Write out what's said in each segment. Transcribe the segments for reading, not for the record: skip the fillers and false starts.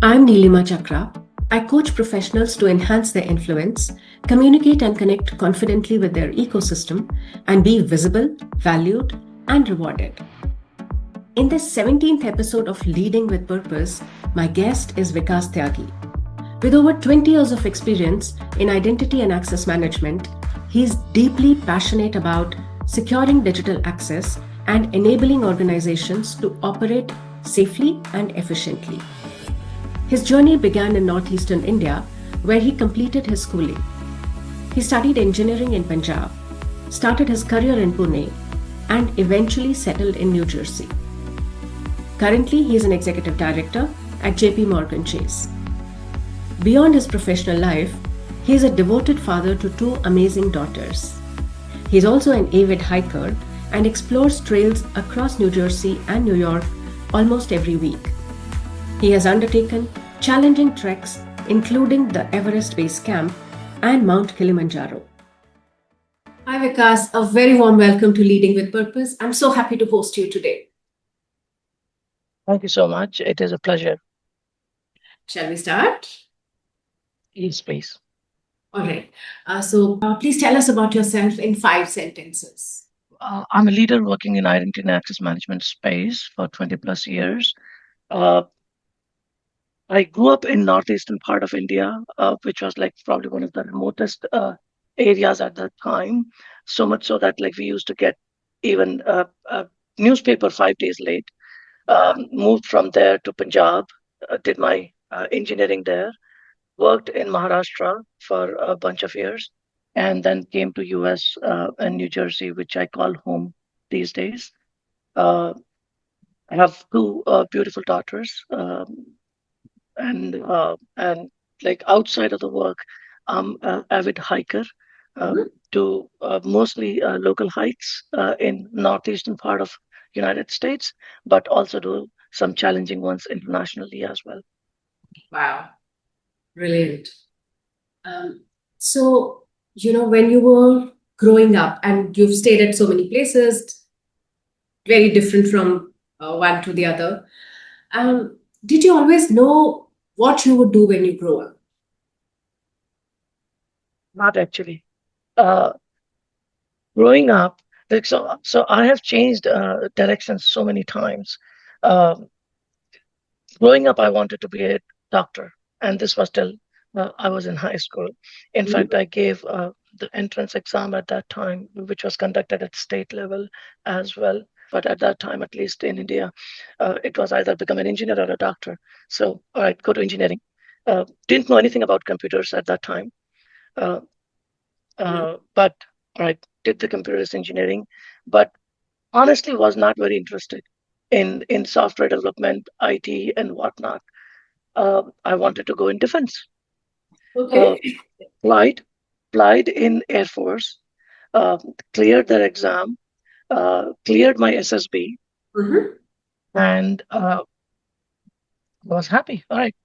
I'm Neelima Chakra. I coach professionals to enhance their influence, communicate and connect confidently with their ecosystem, and be visible, valued, and rewarded. In this 17th episode of Leading with Purpose, my guest is Vikas Tyagi. With over 20 years of experience in identity and access management, he is deeply passionate about securing digital access and enabling organizations to operate safely and efficiently. His journey began in northeastern India, where he completed his schooling. He studied engineering in Punjab, started his career in Pune, and eventually settled in New Jersey. Currently, he is an executive director at JP Morgan Chase. Beyond his professional life, he is a devoted father to two amazing daughters. He is also an avid hiker and explores trails across New Jersey and New York almost every week. He has undertaken challenging treks, including the Everest Base Camp and Mount Kilimanjaro. Hi, Vikas. A very warm welcome to Leading with Purpose. I'm so happy to host you today. Thank you so much. It is a pleasure. Shall we start? Yes, please. All right. So please tell us about yourself in 5 sentences. I'm a leader working in identity and access management space for 20 plus years. Uh, I grew up in northeastern part of India, which was like probably one of the remotest areas at that time. So much so that like we used to get even a newspaper 5 days late. Moved from there to Punjab, did my engineering there, worked in Maharashtra for a bunch of years, and then came to US and New Jersey, which I call home these days. Uh, I have two beautiful daughters, and like outside of the work, I'm an avid hiker. Uh, to mostly local hikes in northeastern part of United States, but also do some challenging ones internationally as well. Wow, brilliant. Um, so, when you were growing up and you've stayed at so many places, very different from one to the other, did you always know what you would do when you grow up? Not actually. Uh, Growing up, like so I have changed directions so many times. Um, Growing up, I wanted to be a doctor, and this was till I was in high school. In Mhm. fact, I gave the entrance exam at that time, which was conducted at state level as well. But at that time, at least in India, it was either become an engineer or a doctor. So, all right, go to engineering. Didn't know anything about computers at that time. Uh, but all right, did the computers engineering, but honestly was not very interested in software development, IT, and whatnot. I wanted to go in defense. Uh, Okay. applied, applied in Air Force, uh, cleared their exam, cleared my SSB, Mhm. and was happy. All right,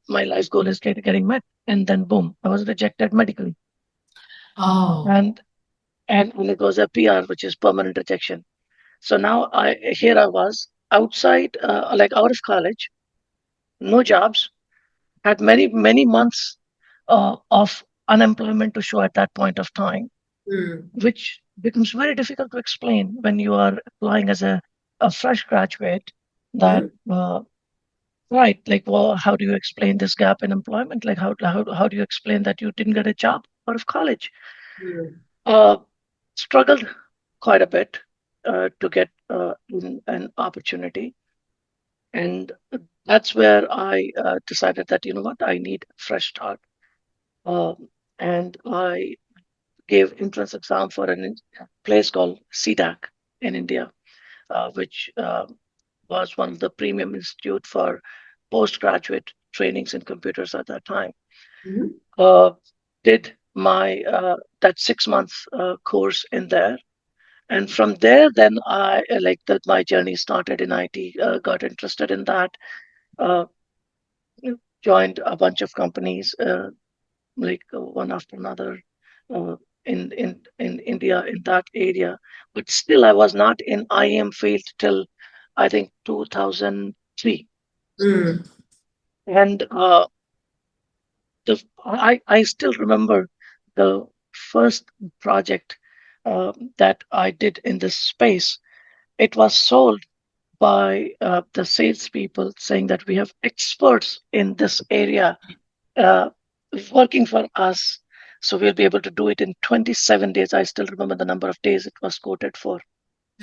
my life goal is getting met, and then boom, I was rejected medically, Oh. and and it was a PR, which is permanent rejection. So now I was outside, like out of college, no jobs, had many months of unemployment to show at that point of time, Mm. which becomes very difficult to explain when you are applying as a fresh graduate. That Mm. right, like, well, how do you explain this gap in employment? Like, how do you explain that you didn't get a job out of college? Mm. Uh, Struggled quite a bit to get an opportunity. And that's where I decided that, you know what, I need a fresh start. And I gave entrance exam for place called CDAC in India, which was one of the premium institute for postgraduate trainings in computers at that time. Mhm. Uh, did my that 6 months course in there, and from there, then I like that my journey started in IT. Got interested in that. Uh, Joined a bunch of companies, like one after another, uh, in India in that area. But still, I was not in IM field till I think 2003. Mm. And I still remember the first project that I did in this space. It was sold by the salespeople saying that we have experts in this area uh, working for us. So we'll be able to do it in 27 days. I still remember the number of days it was quoted for.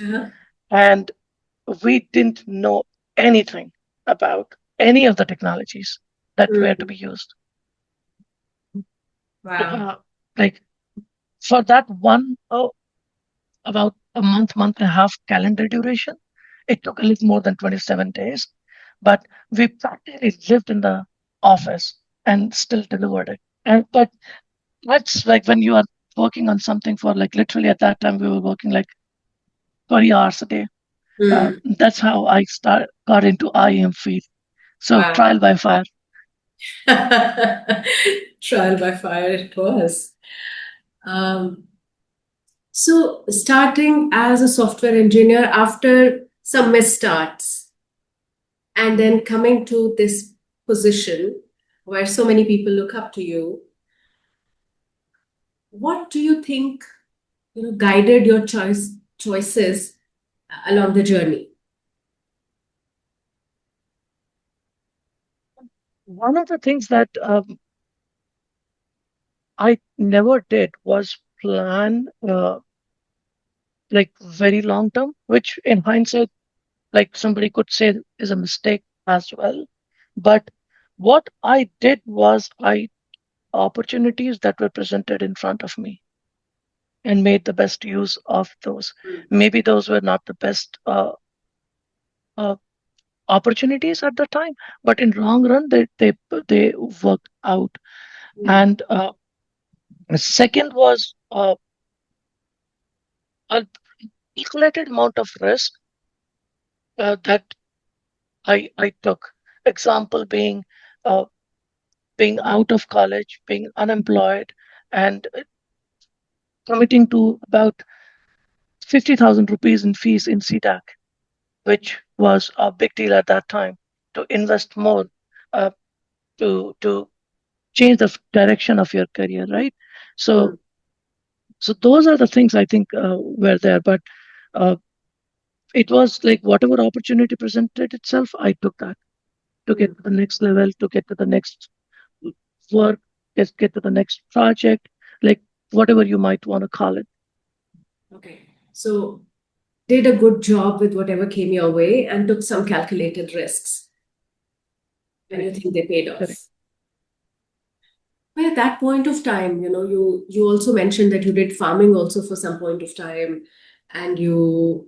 Uh-huh. And we didn't know anything about any of the technologies that were to Mm. be used. Wow. Uh, like for that one, about a month and a half calendar duration, it took a little more than 27 days, but we practically lived in the office and still delivered it. And but that's like when you are working on something for like literally at that time we were working like 20 hours a day. Mm. That's how I got into IEM field. So Wow. trial by fire. Trial by fire it was. Um, so, starting as a software engineer after some misstarts, and then coming to this position where so many people look up to you, what do you think, guided your choices along the journey? One of the things that I never did was plan like very long term, which in hindsight, like somebody could say is a mistake as well. But what I did was I opportunities that were presented in front of me and made the best use of those. Mm. Maybe those were not the best uh, opportunities at the time, but in long run they worked out. Mm. And the second was a calculated amount of risk that I took. Example uh, being out of college, being unemployed, and committing to about 50,000 rupees in fees in CDAC, which was a big deal at that time, to invest more, uh, to change the direction of your career, right? So, Mm. so those are the things I think were there. But uh, it was like whatever opportunity presented itself, I took that to get Mm. to the next level, to get to the next work, get to the next project, like whatever you might want to call it. Okay. So, did a good job with whatever came your way and took some calculated risks, and you Correct. think they paid Correct. off. But at that point of time, you also mentioned that you did farming also for some point of time, and you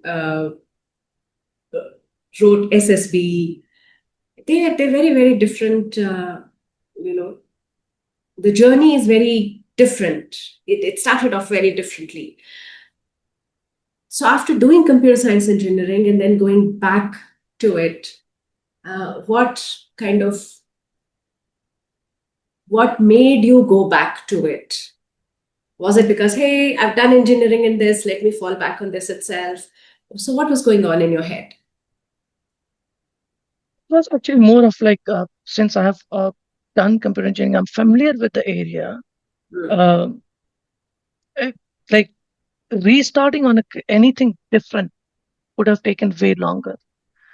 wrote SSB. They're very very different. You know, the journey is very different. It started off very differently. So after doing computer science engineering and then going back to it, what kind of what made you go back to it? Was it because, hey, I've done engineering in this, let me fall back on this itself? So, what was going on in your head? It was actually more of like since I have done computer engineering, I'm familiar with the area. Mm. Um it- like restarting on anything different would have taken way longer.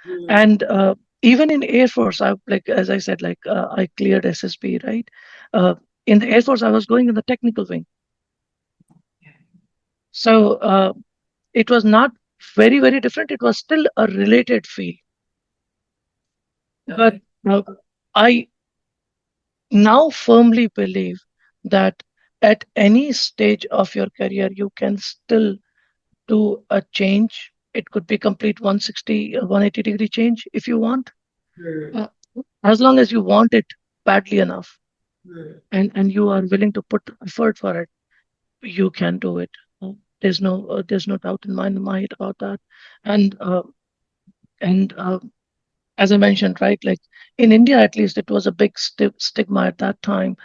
Mm. And even in Air Force, I like as I said, like I cleared SSB, right? Uh, in the Air Force, I was going in the technical wing, so it was not very different. It was still a related field, but Okay. uh, I now firmly believe that at any stage of your career, you can still do a change. It could be complete 160, 180-degree change if you want, Mm. uh, as long as you want it badly enough Mm. and you are willing to put effort for it, you can do it. There's no doubt in my mind about that. And as I mentioned, right, like in India, at least, it was a big stigma at that time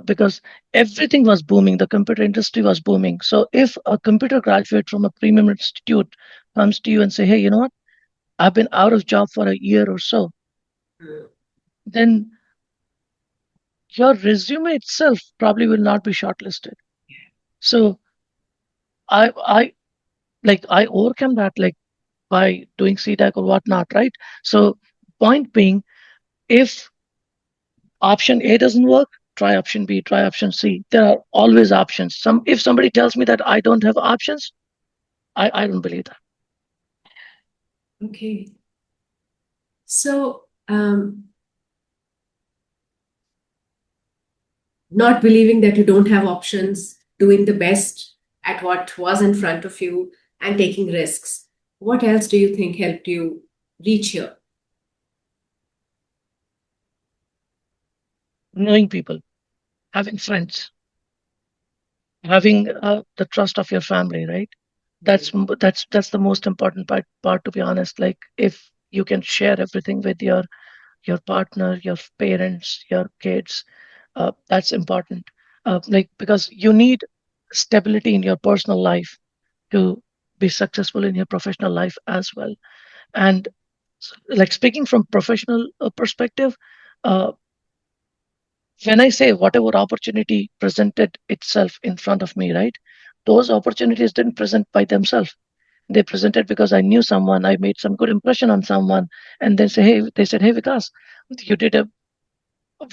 because everything was booming. The computer industry was booming. So if a computer graduate from a premium institute comes to you and say, hey, you know what? I've been out of job for a year or so, Mm. then your resume itself probably will not be shortlisted. So I I overcome that like by doing CTAC or whatnot, right? So point being, if option A doesn't work, try option B, try option C. There are always options. If somebody tells me that I don't have options, I don't believe that. Okay. So, not believing that you don't have options, doing the best at what was in front of you, and taking risks. What else do you think helped you reach here? Knowing people, having friends, having the trust of your family, right? That's the most important part, to be honest. Like if you can share everything with your partner, your parents, your kids, that's important. Like because you need stability in your personal life to be successful in your professional life as well. And like speaking from professional perspective, uh, when I say whatever opportunity presented itself in front of me, right? Those opportunities didn't present by themselves. They presented because I knew someone, I made some good impression on someone, and they said, hey, Vikas, you did a,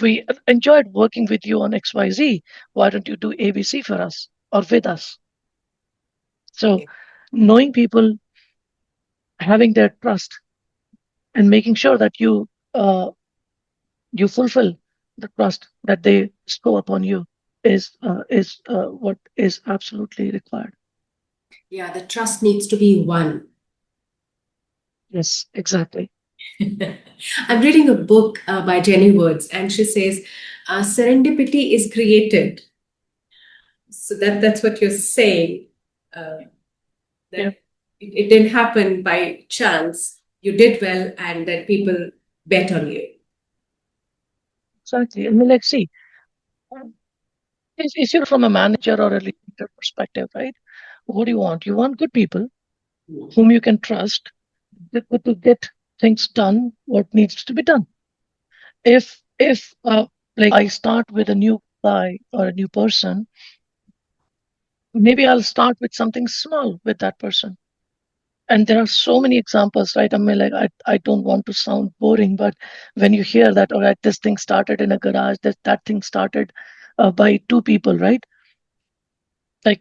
we enjoyed working with you on XYZ. Why don't you do ABC for us or with us? So, knowing people, having their trust, and making sure that you fulfill the trust that they bestow upon you is what is absolutely required. Yeah, the trust needs to be won. Yes, exactly. I'm reading a book by Jenny Woods, and she says serendipity is created. So that's what you're saying. That Yeah, it didn't happen by chance. You did well, and then people bet on you. exactly. I mean, like, see, if you're from a manager or a leader perspective, right? What do you want? You want good people whom you can trust to get things done, what needs to be done. If like I start with a new guy or a new person, maybe I'll start with something small with that person. And there are so many examples, right? I mean, like I don't want to sound boring, but when you hear that, all right, this thing started in a garage, that thing started by two people, right? Like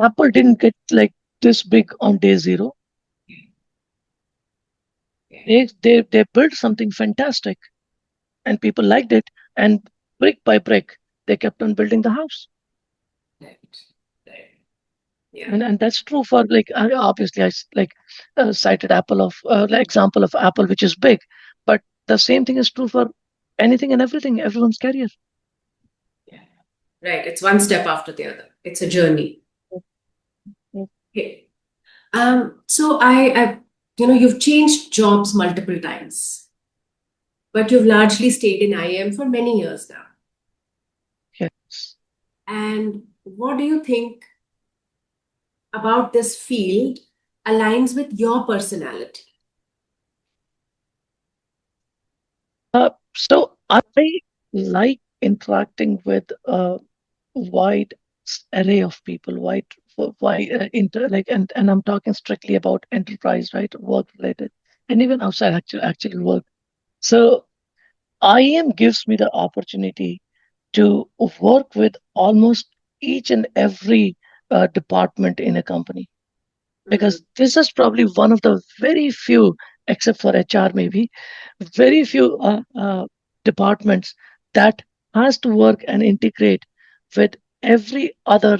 Apple didn't get like this big on day zero. They built something fantastic, and people liked it, and brick by brick, they kept on building the house. Right. Right. Yeah. And that's true for like obviously cited Apple of like example of Apple, which is big, but the same thing is true for anything and everything, everyone's career. Yeah. Right. It's one step after the other. It's a journey. Mm. Okay. So you've changed jobs multiple times, but you've largely stayed in IM for many years now. Yes. And what do you think about this field aligns with your personality? So I like interacting with a wide array of people, wide like, and I'm talking strictly about enterprise, right, work related, and even outside actually work. So IM gives me the opportunity to work with almost each and every department in a company, Mm, because this is probably one of the very few, except for HR maybe, very few departments that has to work and integrate with every other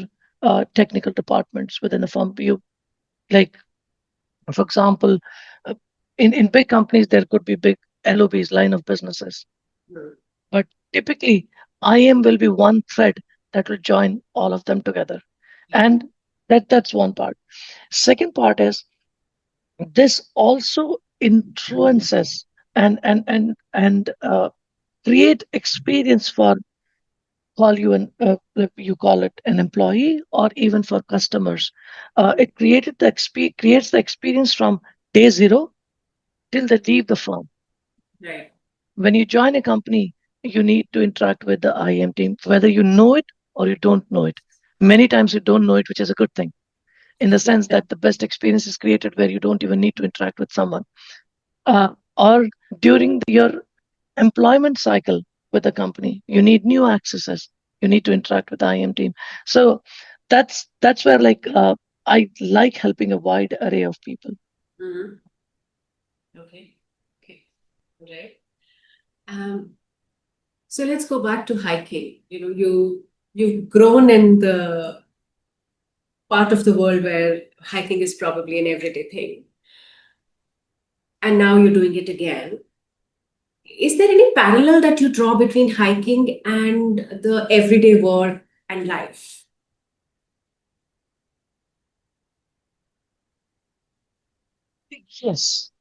technical departments within the firm. You like, for example, uh, in big companies there could be big LOBs, line of businesses, mm, but typically IM will be one thread that will join all of them together, yeah. and that's one part. Second part is this also influences and create experience for call you an if you call it an employee or even for customers. It creates the experience from day zero till they leave the firm. Right. When you join a company, you need to interact with the IAM team, whether you know it or you don't know it. Many times you don't know it, which is a good thing, in the sense that the best experience is created where you don't even need to interact with someone. Or during your employment cycle with the company, you need new accesses. You need to interact with the IAM team. So that's where I like helping a wide array of people. Mhm. Okay. Okay. Right. Um, so let's go back to hiking. You've grown in the part of the world where hiking is probably an everyday thing, and now you're doing it again. Is there any parallel that you draw between hiking and the everyday work and life? Yes.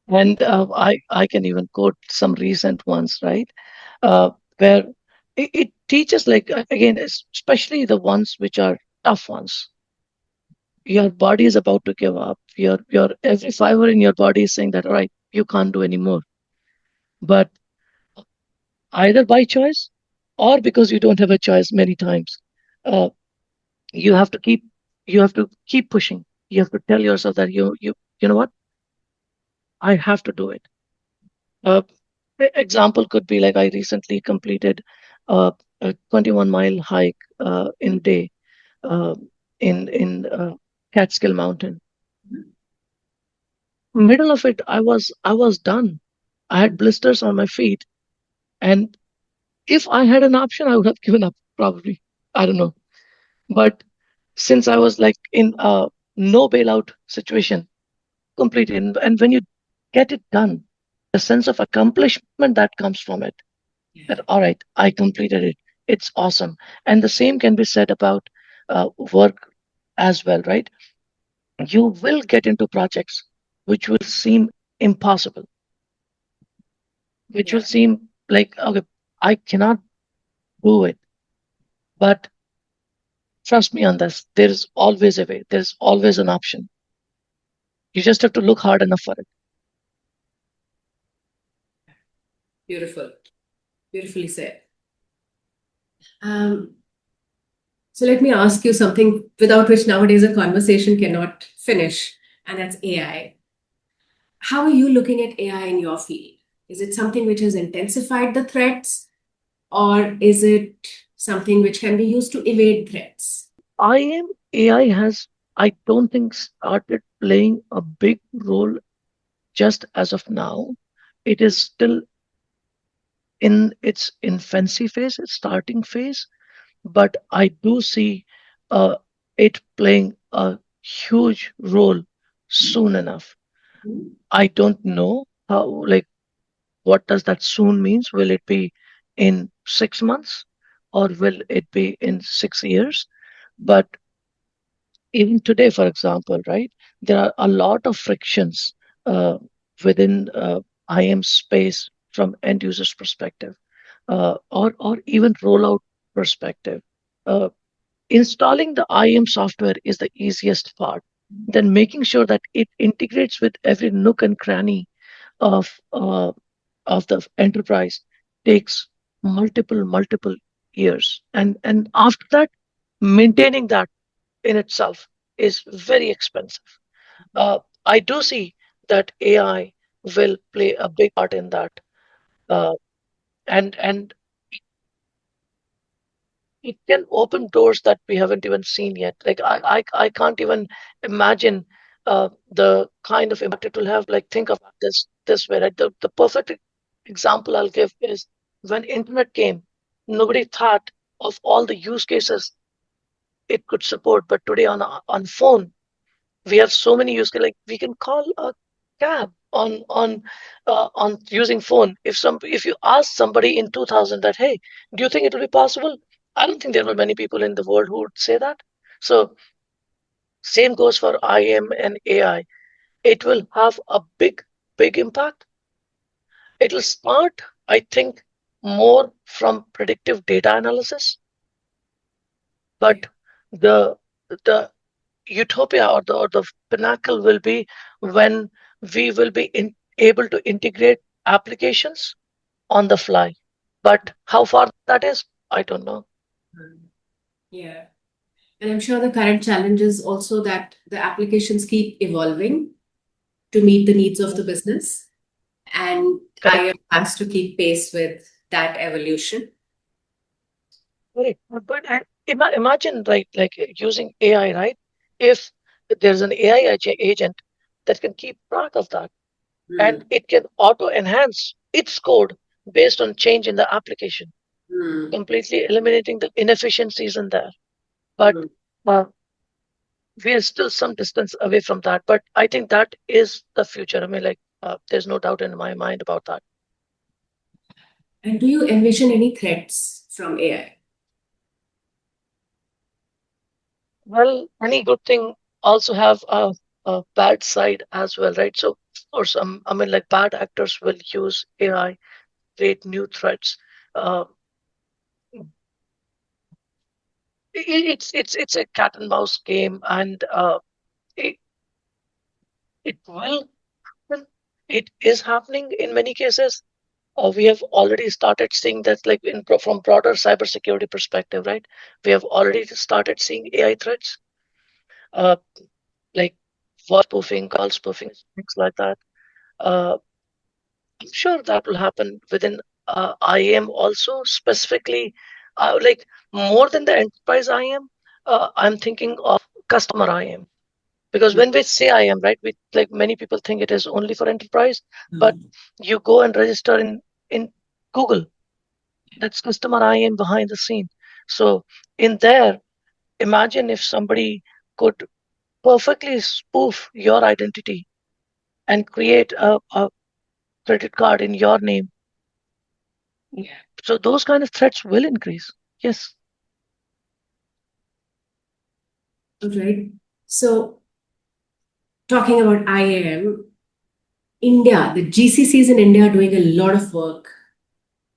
And I can even quote some recent ones, right? Where it teaches, like, again, especially the ones which are tough ones. Your body is about to give up. Your every fiber in your body is saying that, all right, you can't do anymore. But either by choice or because you don't have a choice many times, uh, you have to keep you have to keep pushing. You have to tell yourself that you know what, I have to do it. Uh, Example could be like I recently completed a 21-mile hike in day uh, in Catskill Mountain. Middle of it, I was done. I had blisters on my feet, and if I had an option, I would have given up probably. I don't know, but since I was like in a no bailout situation, completely, and when you get it done, the sense of accomplishment that comes from it, that all right, I completed it, it's awesome. And the same can be said about work as well, right? You will get into projects which will seem impossible, which will Yeah. seem like, okay, I cannot do it. But trust me on this, there is always a way, there's always an option. You just have to look hard enough for it. Beautiful. Beautifully said. Um, so let me ask you something without which nowadays a conversation cannot finish, and that's AI. How are you looking at AI in your field? Is it something which has intensified the threats, or is it something which can be used to evade threats? I am AI has, I don't think, started playing a big role just as of now. It is still in its infancy phase, its starting phase, but I do see uh, it playing a huge role soon enough. I don't know how, like, what does that soon means? Will it be in 6 months or will it be in 6 years? But even today, for example, right, there are a lot of frictions uh, within IM space from end users perspective, or even rollout perspective. Uh, Installing the IM software is the easiest part. Then making sure that it integrates with every nook and cranny of the enterprise takes multiple years, and after that, maintaining that in itself is very expensive. I do see that AI will play a big part in that, uh, and it can open doors that we haven't even seen yet. Like I can't even imagine the kind of impact it will have. Like think about this way. Right? The perfect example I'll give is when internet came, nobody thought of all the use cases it could support. But today on phone, we have so many use cases. Like we can call a cab on using phone. If you ask somebody in 2000 that, hey, do you think it will be possible? I don't think there were many people in the world who would say that. So same goes for IM and AI. It will have a big impact. It will start, I think, more from predictive data analysis, but the the utopia, or the pinnacle will be when we will be able to integrate applications on the fly. But how far that is, I don't know. Mm. Yeah. And I'm sure the current challenge is also that the applications keep evolving to meet the needs of the business, and Correct. IM has to keep pace with that evolution. Correct. But imagine, right, like using AI, right? If there's an AI agent that can keep track of that, and Mm. it can auto enhance its code based on change in the application, Mm. completely eliminating the inefficiencies in there. But Mm. uh, we are still some distance away from that. But I think that is the future. I mean, like, there's no doubt in my mind about that. And do you envision any threats from AI? Well, any good thing also have a bad side as well, right? So, of course, I mean, like, bad actors will use AI, create new threats. Uh, it's a cat and mouse game, and it, it will happen. It is happening in many cases. We have already started seeing that, like, from broader cybersecurity perspective, right? We have already started seeing AI threats, uh, like voice spoofing, call spoofing, things like that. Uh, I'm sure that will happen within IAM also, specifically, like, more than the enterprise IAM. I'm thinking of customer IAM, because when we say IAM, right, we, like, many people think it is only for enterprise, but Mm. you go and register in Google. That's customer IAM behind the scene. So in there, imagine if somebody could perfectly spoof your identity and create a credit card in your name. Yeah. So those kind of threats will increase. Yes. All right. So, talking about IAM, India, the GCCs in India are doing a lot of work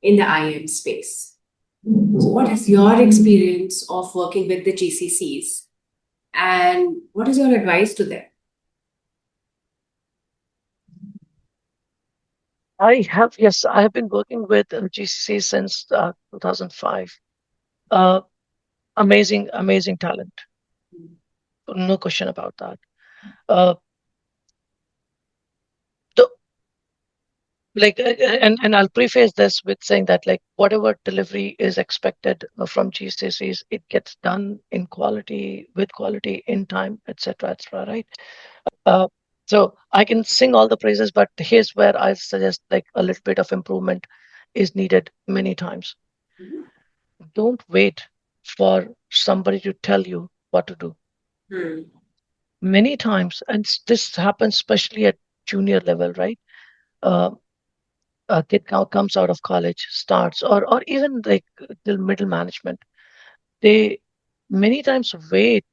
in the IAM space. So, what is your experience of working with the GCCs, and what is your advice to them? Yes, I have been working with GCC since 2005. Uh, amazing talent. No question about that. Uh, the, and I'll preface this with saying that, like, whatever delivery is expected from GCCs, it gets done in quality, with quality, in time, etc., right? Uh, so I can sing all the praises, but here's where I suggest, like, a little bit of improvement is needed many times. Don't wait for somebody to tell you what to do. Hmm. Many times, and this happens especially at junior level, right? Uh, a kid comes out of college, starts, or even like the middle management. They many times wait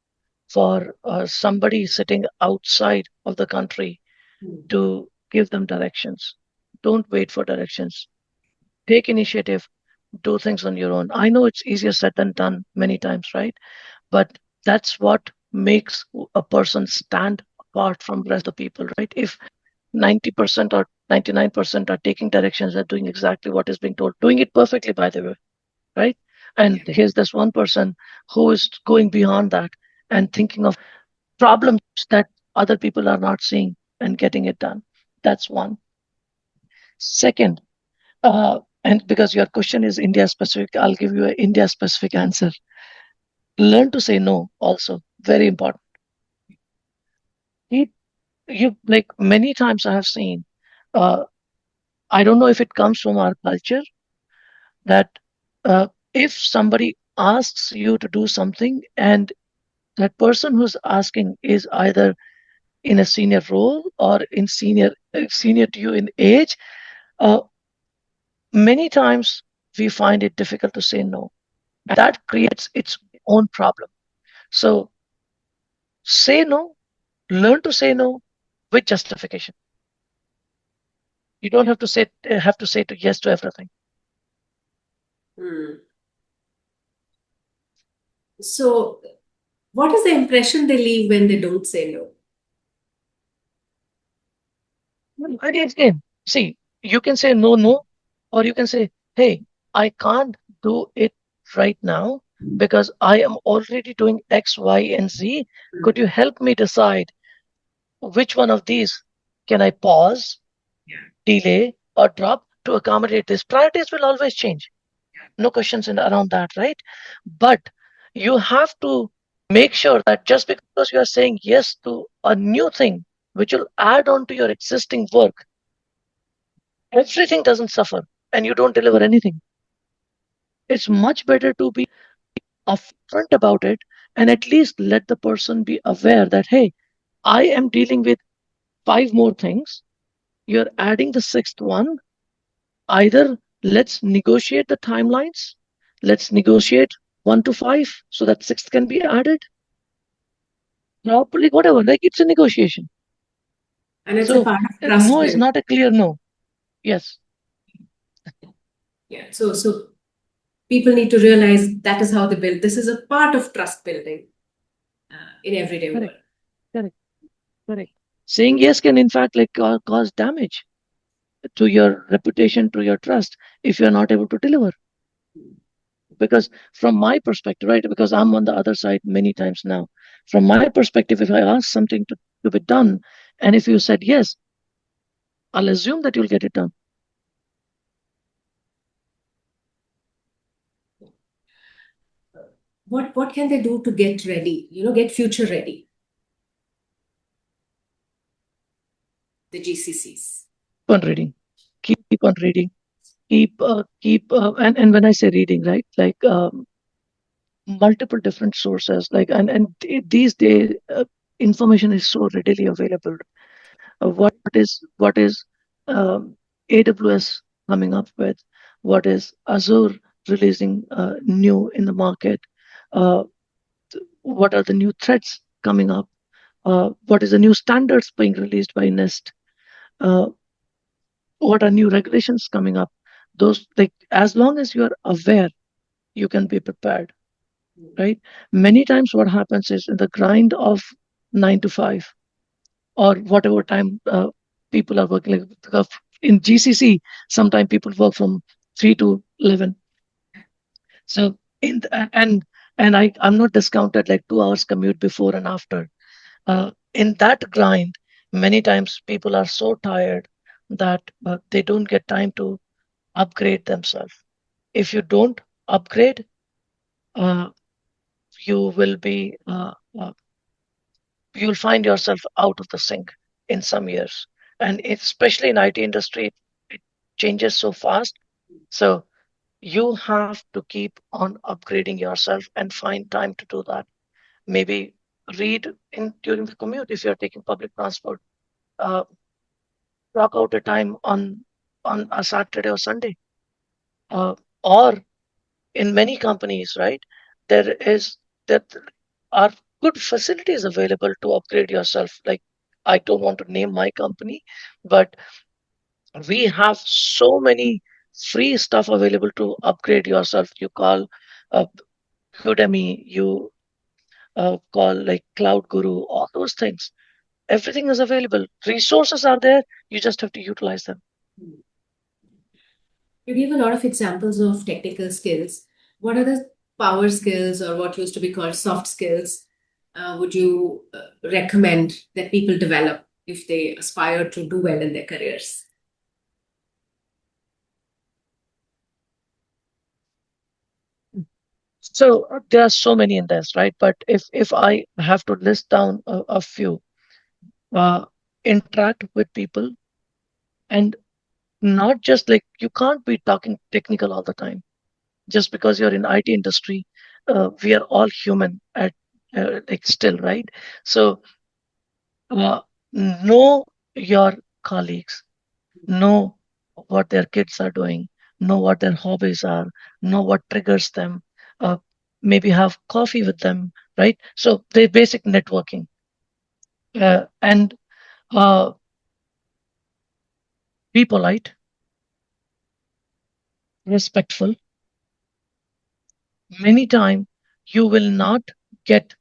for somebody sitting outside of the country Hmm. to give them directions. Don't wait for directions. Take initiative, do things on your own. I know it's easier said than done many times, right? But that's what makes a person stand apart from the rest of the people, right? If 90% or 99% are taking directions and doing exactly what is being told, doing it perfectly, by the way, right? And Yeah. here's this one person who is going beyond that and thinking of problems that other people are not seeing and getting it done. That's one. Second, and because your question is India specific, I'll give you an India specific answer. Learn to say no, also very important. You, you, like, many times I have seen, uh, I don't know if it comes from our culture, that if somebody asks you to do something and that person who's asking is either in a senior role or in senior to you in age, uh, many times we find it difficult to say no, and that creates its own problem. So say no, learn to say no with justification. You don't Yeah. have to say to yes to everything. Hmm. So, what is the impression they leave when they don't say no? Again, see, you can say no, no, or you can say, hey, I can't do it right now because I am already doing X, Y, and Z. Could you help me decide which one of these can I pause, delay, or drop to accommodate this? Priorities will always change. No questions around that, right? But you have to make sure that just because you are saying yes to a new thing, which will add on to your existing work, everything doesn't suffer and you don't deliver anything. It's much better to be upfront about it and at least let the person be aware that, hey, I am dealing with five more things. You're adding the sixth one. Either let's negotiate the timelines, let's negotiate 1 to 5 so that sixth can be added properly, whatever. Like it's a negotiation. And it's a So part of trust no is build. not a clear no. Yes, Yeah. So people need to realize that is how they build. This is a part of trust building in everyday correct, world. correct, correct. Saying yes can in fact like cause damage to your reputation, to your trust if you're not able to deliver. Because from my perspective, right, because I'm on the other side many times now, from my perspective, if I ask something to be done, and if you said yes, I'll assume that you'll get it done. What can they do to get ready? Get future ready. The GCCs. Keep on reading, keep on reading, and when I say reading, right, like multiple different sources, like these days information is so readily available. What is AWS coming up with? What is Azure releasing new in the market? Uh, what are the new threats coming up? What is the new standards being released by NIST? Uh, what are new regulations coming up? Those, like, as long as you are aware, you can be prepared, right? Many times, what happens is in the grind of 9 to 5 or whatever time people are working, like in GCC, sometimes people work from 3 to 11. So and I'm not discounted like 2 hours commute before and after. In that grind, many times people are so tired that they don't get time to upgrade themselves. If you don't upgrade, uh, you will be you'll find yourself out of the sync in some years. And especially in IT industry, it changes so fast. So you have to keep on upgrading yourself and find time to do that. Maybe read in during the commute if you're taking public transport. Uh, block out a time on a Saturday or Sunday. Or in many companies, right, there is that are good facilities available to upgrade yourself. Like I don't want to name my company, but we have so many free stuff available to upgrade yourself. You call uh, Udemy, you call like Cloud Guru, all those things. Everything is available. Resources are there. You just have to utilize them. You give a lot of examples of technical skills. What are the power skills or what used to be called soft skills would you recommend that people develop if they aspire to do well in their careers? So there are so many in this, right? But if I have to list down a few, uh, interact with people, and not just like you can't be talking technical all the time. Just because you're in IT industry, we are all human at like still, right? So uh, know your colleagues, know what their kids are doing, know what their hobbies are, know what triggers them, uh, maybe have coffee with them, right? So they basic networking, and uh, be polite, respectful. Many time you will not get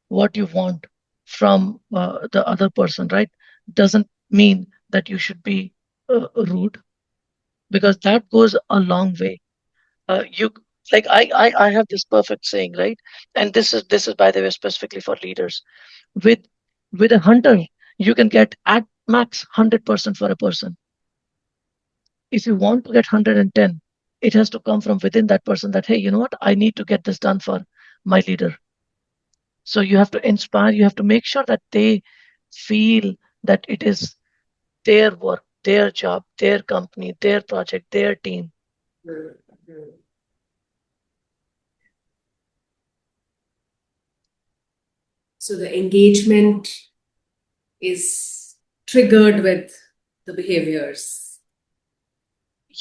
what you want from the other person, right? Doesn't mean that you should be rude, because that goes a long way. You like I have this perfect saying, right? And this is by the way specifically for leaders. With with a hunter, you can get at max 100% for a person. If you want to get 110, it has to come from within that person that, hey, you know what? I need to get this done for my leader. So you have to inspire, you have to make sure that they feel that it is their work, their job, their company, their project, their team. Mm, mm. So the engagement is triggered with the behaviors.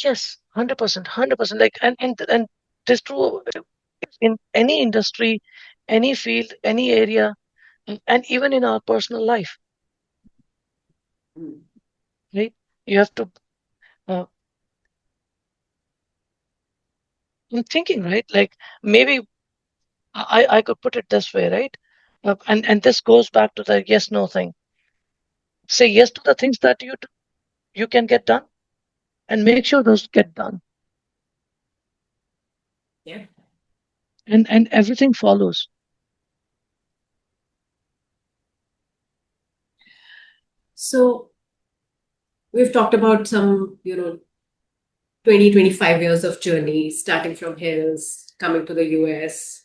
Yes, 100%, 100%. Like, and this true in any industry, any field, any area, and even in our personal life, Mm. right? You have to, uh, I'm thinking, right? Like maybe I could put it this way, right? And this goes back to the yes no thing. Say yes to the things that you can get done, and make sure those get done, Yeah. and everything follows. So we've talked about some, 20, 25 years of journey, starting from hills, coming to the US,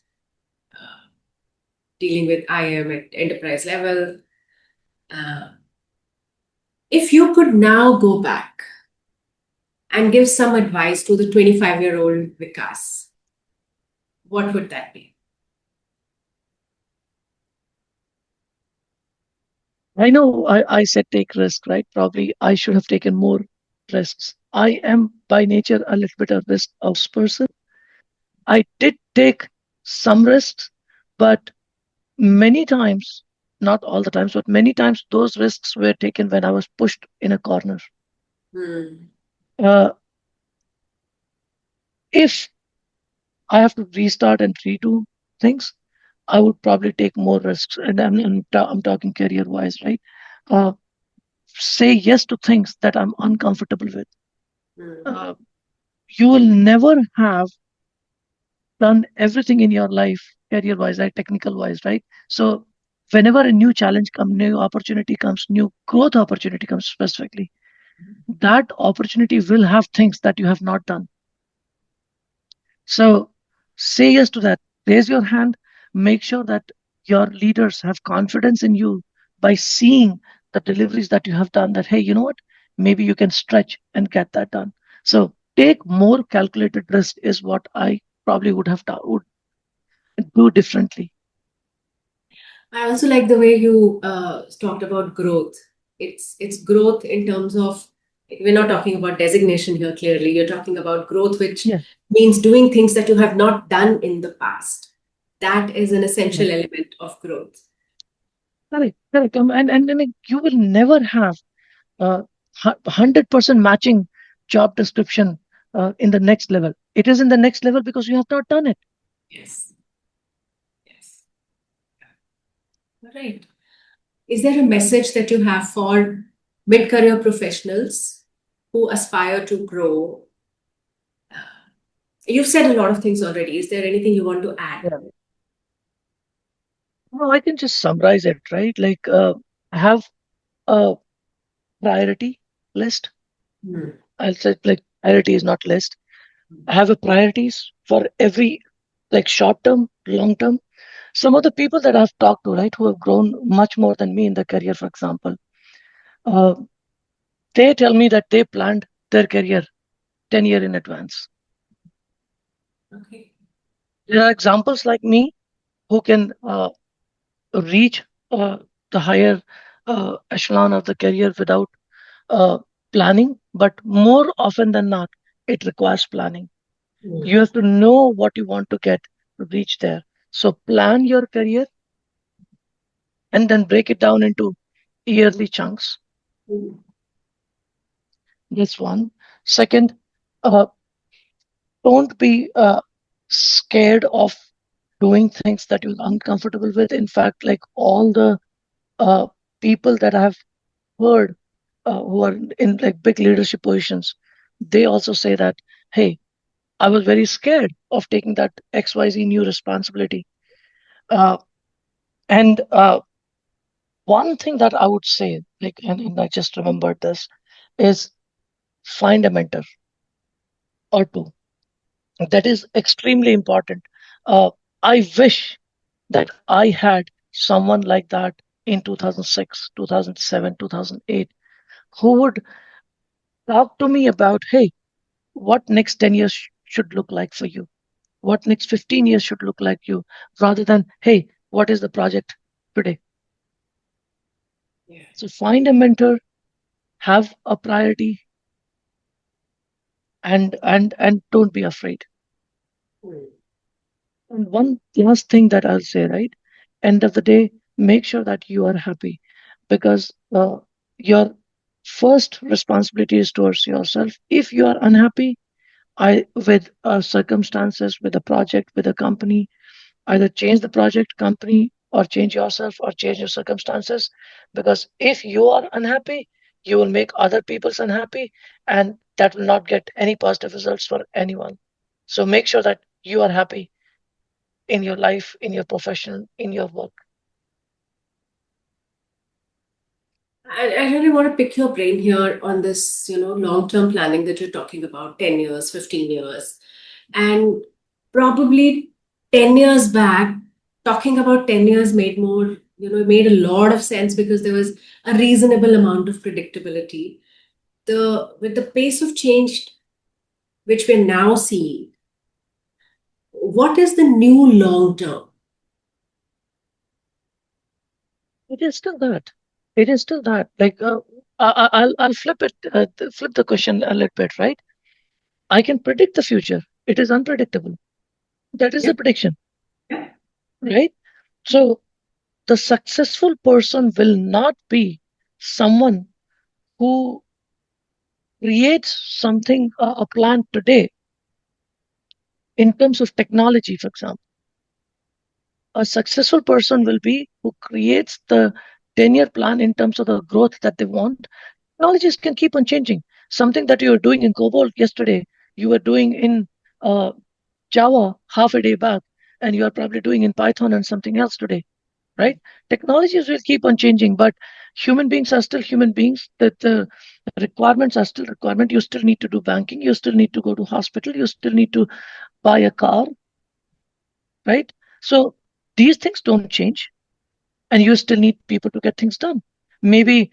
dealing with IM at enterprise level. Uh, if you could now go back and give some advice to the 25-year-old Vikas, what would that be? I know I said take risk, right? Probably I should have taken more risks. I am by nature a little bit of risk averse person. I did take some risks, but many times, not all the times, but many times those risks were taken when I was pushed in a corner. Hmm. Uh, if I have to restart and redo things, I would probably take more risks. And I'm talking career wise, right? Uh, say yes to things that I'm uncomfortable with. Hmm. Uh, you will never have done everything in your life, career wise, right? Technical wise, right? So, whenever a new challenge comes, new opportunity comes, new growth opportunity comes specifically, that opportunity will have things that you have not done. So say yes to that. Raise your hand. Make sure that your leaders have confidence in you by seeing the deliveries that you have done. That, hey, you know what? Maybe you can stretch and get that done. So take more calculated risk is what I probably would have done, would do differently. I also like the way you talked about growth. It's growth in terms of, we're not talking about designation here clearly. You're talking about growth, which Yeah, means doing things that you have not done in the past. That is an essential correct, element of growth. correct, correct. And like, you will never have 100% matching job description in the next level. It is in the next level because you have not done it. Yes. Yes. All right. Is there a message that you have for mid-career professionals who aspire to grow? You've said a lot of things already. Is there anything you want to add? Yeah. No, I can just summarize it, right? Like, have a priority list. Hmm. I'll say like priority is not list. Have a priorities for every like short term, long term. Some of the people that I've talked to, right, who have grown much more than me in their career, for example, uh, they tell me that they planned their career 10 years in advance. Okay. There are examples like me who can reach the higher echelon of the career without uh, planning, but more often than not, it requires planning. You Hmm. have to know what you want to get to reach there. So plan your career and then break it down into yearly chunks. Hmm. That's one. Second, uh, don't be scared of doing things that you're uncomfortable with. In fact, like all the uh, people that I've heard who are in like big leadership positions, they also say that, hey, I was very scared of taking that XYZ new responsibility. Uh, and one thing that I would say, like, and I just remembered this, is find a mentor or two. That is extremely important. Uh, I wish that I had someone like that in 2006, 2007, 2008, who would talk to me about, hey, what next 10 years should look like for you? What next 15 years should look like you, rather than, hey, what is the project today? Yeah. So find a mentor, have a priority, and don't be afraid. Mm. And one last thing that I'll say, right? End of the day, make sure that you are happy, because your first responsibility is towards yourself. If you are unhappy, I with circumstances, with a project, with a company, either change the project, company, or change yourself, or change your circumstances. Because if you are unhappy, you will make other people's unhappy, and that will not get any positive results for anyone. So make sure that you are happy in your life, in your profession, in your work. I really want to pick your brain here on this, long-term planning that you're talking about, 10 years, 15 years. And probably 10 years back, talking about 10 years made more, made a lot of sense because there was a reasonable amount of predictability. With the pace of change which we're now seeing, what is the new long term? It is still that. It is still that. Like, I'll flip it, flip the question a little bit, right? I can predict the future. It is unpredictable. That is Yeah. the prediction, right? So the successful person will not be someone who creates something, a plan today in terms of technology, for example. A successful person will be who creates the 10-year plan in terms of the growth that they want. Technologies can keep on changing. Something that you were doing in COBOL yesterday, you were doing in uh, Java half a day back, and you are probably doing in Python and something else today, right? Technologies will keep on changing, but human beings are still human beings. That the requirements are still requirement. You still need to do banking. You still need to go to hospital. You still need to buy a car, right? So these things don't change, and you still need people to get things done. Maybe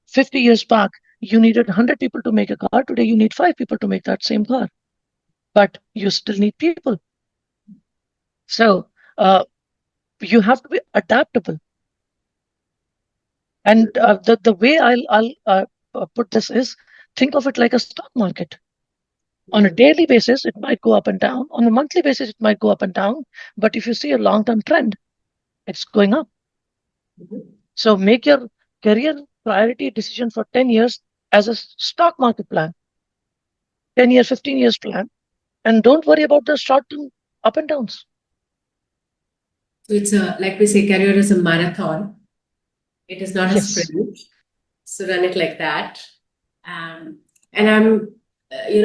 50 years back, you needed 100 people to make a car. Today, you need 5 people to make that same car, but you still need people. So you have to be adaptable. And the way I'll put this is, think of it like a stock market. On a Mm. daily basis, it might go up and down. On a monthly basis, it might go up and down. But if you see a long-term trend, it's going up. Mhm. So make your career priority decision for 10 years as a stock market plan, 10 year, 15 years plan, and don't worry about the short term up and downs. So it's like we say, career is a marathon. It is not a Yes. sprint. So run it like that. Um, and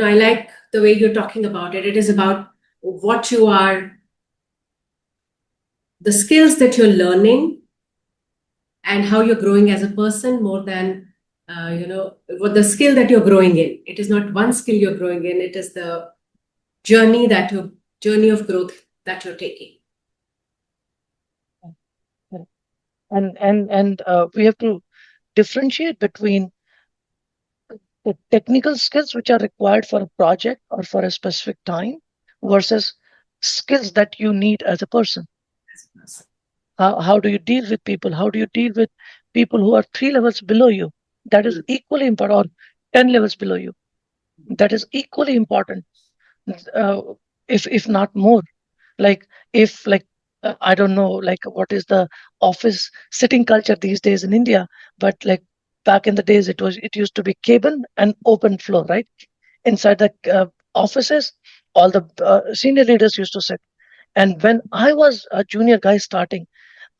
I like the way you're talking about it. It is about what you are, the skills that you're learning, and how you're growing as a person more than, what the skill that you're growing in. It is not one skill you're growing in. It is the journey of growth that you're taking. And we have to differentiate between the technical skills which are required for a project or for a specific time versus skills that you need as a person. How do you deal with people? How do you deal with people who are 3 levels below you? That is Mm. equally important, or 10 levels below you. That is equally important, uh, if not more. Like, if like I don't know, like, what is the office sitting culture these days in India, but like back in the days, it used to be cabin and open floor, right? Inside the offices, all the senior leaders used to sit. And when I was a junior guy starting,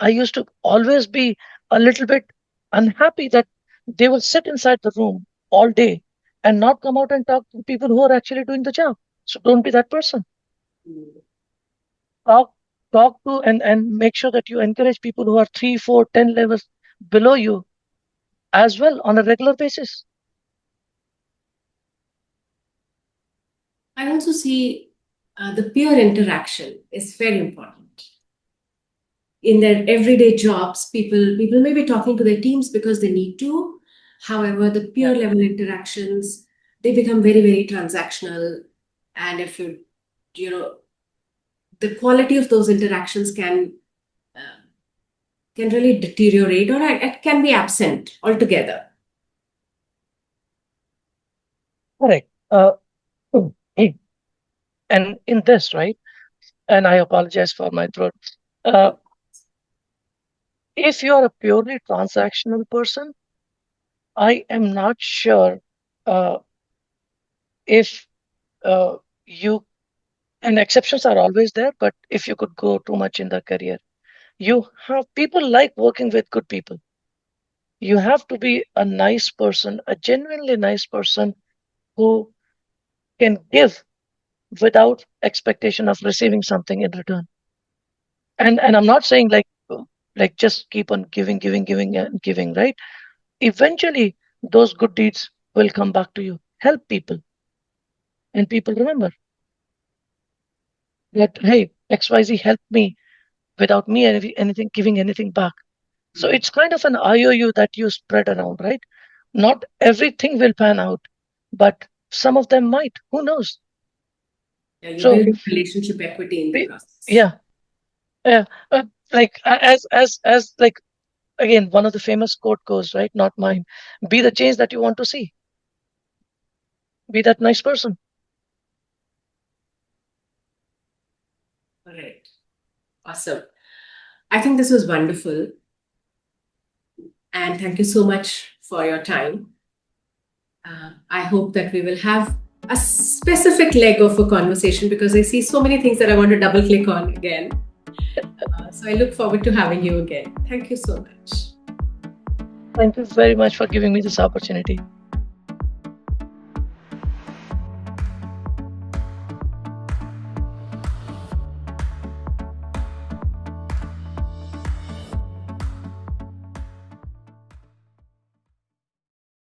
I used to always be a little bit unhappy that they will sit inside the room all day and not come out and talk to people who are actually doing the job. So don't be that person. Talk to and make sure that you encourage people who are 3, 4, 10 levels below you as well on a regular basis. I also see the peer interaction is very important. In their everyday jobs, people may be talking to their teams because they need to. However, the peer level interactions, they become very, very transactional. And if you know, the quality of those interactions can really deteriorate, or it can be absent altogether. Correct. And in this, right? And I apologize for my throat. If you are a purely transactional person, I am not sure if you, and exceptions are always there, but if you could go too much in the career, you have people like working with good people. You have to be a nice person, a genuinely nice person who can give without expectation of receiving something in return. And I'm not saying like just keep on giving and giving, right? Eventually those good deeds will come back to you. Help people, and people remember that, hey, XYZ helped me without me anything giving anything back. So it's kind of an IOU that you spread around, right? Not everything will pan out, but some of them might. Who knows? Yeah, you So build relationship equity in the process. yeah, yeah. Like as like again, one of the famous quote goes, right? Not mine. Be the change that you want to see. Be that nice person. All right. Awesome. I think this was wonderful. And thank you so much for your time. I hope that we will have a specific leg of a conversation, because I see so many things that I want to double click on again. So I look forward to having you again. Thank you so much. Thank you very much for giving me this opportunity.